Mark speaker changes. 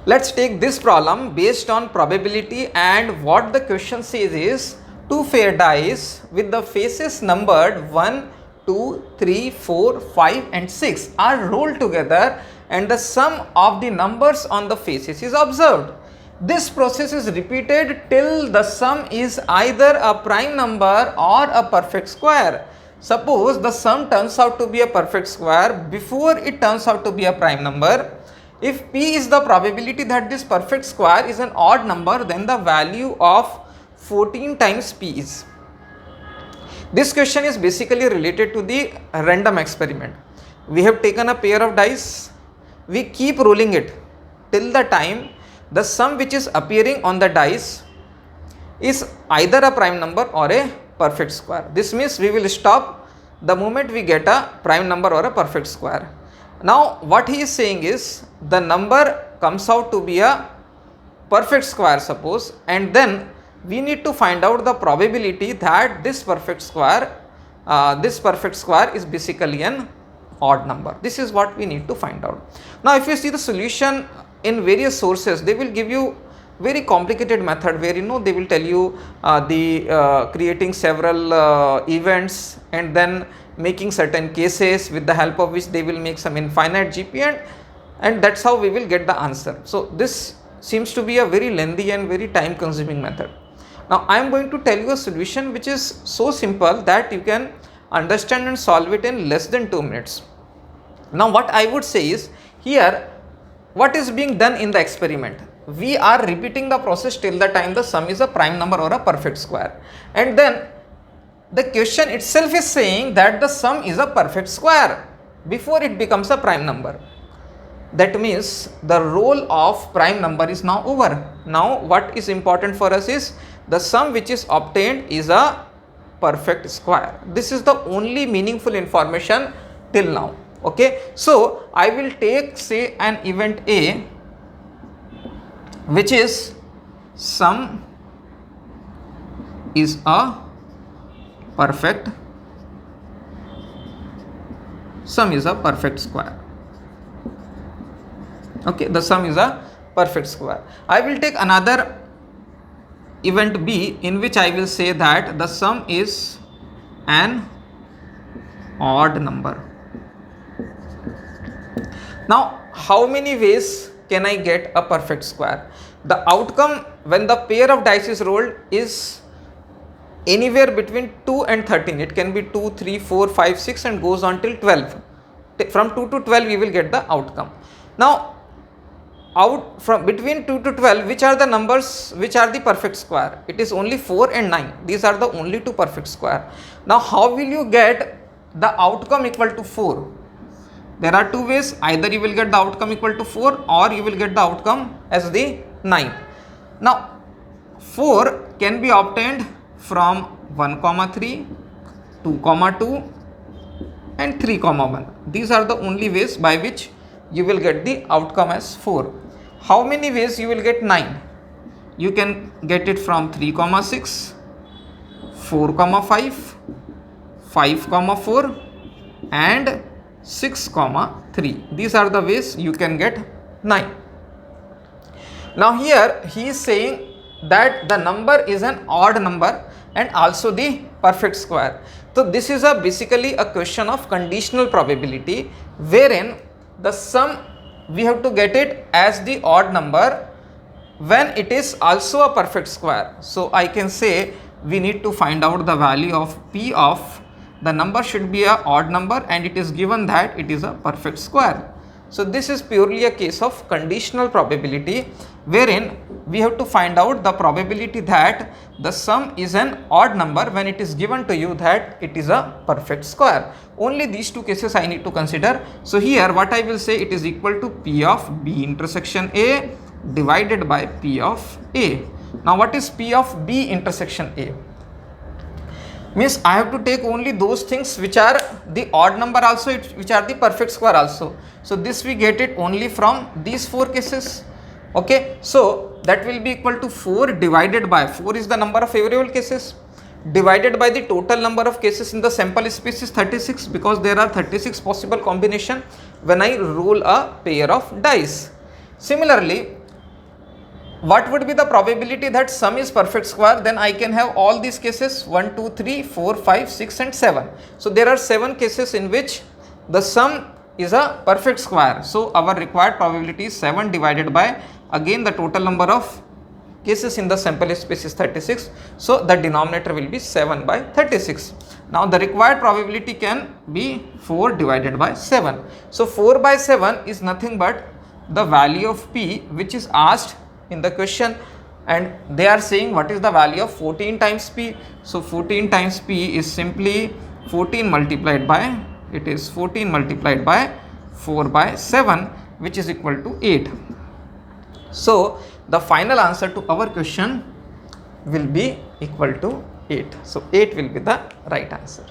Speaker 1: Let's take this problem based on probability, and what the question says is two fair dice with the faces numbered 1, 2, 3, 4, 5 and 6 are rolled together and the sum of the numbers on the faces is observed. This process is repeated till the sum is either a prime number or a perfect square. Suppose the sum turns out to be a perfect square before it turns out to be a prime number. If P is the probability that this perfect square is an odd number, then the value of 14 times P is. This question is basically related to the random experiment. We have taken a pair of dice, we keep rolling it till the time the sum which is appearing on the dice is either a prime number or a perfect square. This means we will stop the moment we get a prime number or a perfect square. Now what he is saying is the number comes out to be a perfect square, suppose, and then we need to find out the probability that this perfect square is basically an odd number. This is what we need to find out. Now if you see the solution in various sources, they will give you very complicated method where they will tell you creating several events and then making certain cases with the help of which they will make some infinite GP, and that's how we will get the answer. So this seems to be a very lengthy and very time consuming method. Now I am going to tell you a solution which is so simple that you can understand and solve it in less than 2 minutes. Now what I would say is, here what is being done in the experiment? We are repeating the process till the time the sum is a prime number or a perfect square, and then the question itself is saying that the sum is a perfect square before it becomes a prime number. That means the role of prime number is now over. Now what is important for us is the sum which is obtained is a perfect square. This is the only meaningful information till now. Okay, so I will take, say, an event A which is sum is a perfect square. Okay, the sum is a perfect square. I will take another event B in which I will say that the sum is an odd number. Now how many ways can I get a perfect square? The outcome when the pair of dice is rolled is anywhere between 2 and 13. It can be 2, 3, 4, 5, 6 and goes on till 12. From 2 to 12 we will get the outcome. Now from between 2 to 12, which are the numbers which are the perfect square? It is only 4 and 9. These are the only two perfect square. Now how will you get the outcome equal to 4? There are two ways. Either you will get the outcome equal to 4 or you will get the outcome as the 9. Now 4 can be obtained from 1, 3, 2, 2 and 3, 1. These are the only ways by which you will get the outcome as 4. How many ways you will get 9? You can get it from 3, 6, 4, 5, 5, 4 and 6, 3. These are the ways you can get 9. Now here he is saying that the number is an odd number and also the perfect square. So this is basically a question of conditional probability, wherein the sum we have to get it as the odd number when it is also a perfect square. So I can say we need to find out the value of P of the number should be a odd number and it is given that it is a perfect square. So this is purely a case of conditional probability, wherein we have to find out the probability that the sum is an odd number when it is given to you that it is a perfect square. Only these two cases I need to consider. So here what I will say, it is equal to P of B intersection A divided by P of A. Now what is P of B intersection A? Means I have to take only those things which are the odd number also, which are the perfect square also. So this we get it only from these 4 cases. Okay, so that will be equal to 4 divided by 4 is the number of favorable cases divided by the total number of cases in the sample space is 36, because there are 36 possible combination when I roll a pair of dice. Similarly, what would be the probability that sum is perfect square? Then I can have all these cases 1, 2, 3, 4, 5, 6 and 7. So there are 7 cases in which the sum is a perfect square. So our required probability is 7 divided by, again the total number of cases in the sample space is 36. So the denominator will be 7 by 36. Now the required probability can be 4 divided by 7. So 4 by 7 is nothing but the value of p which is asked in the question, and they are saying what is the value of 14 times p. So 14 times p is simply 14 multiplied by, it is 14 multiplied by 4 by 7, which is equal to 8. So the final answer to our question will be equal to 8. So 8 will be the right answer.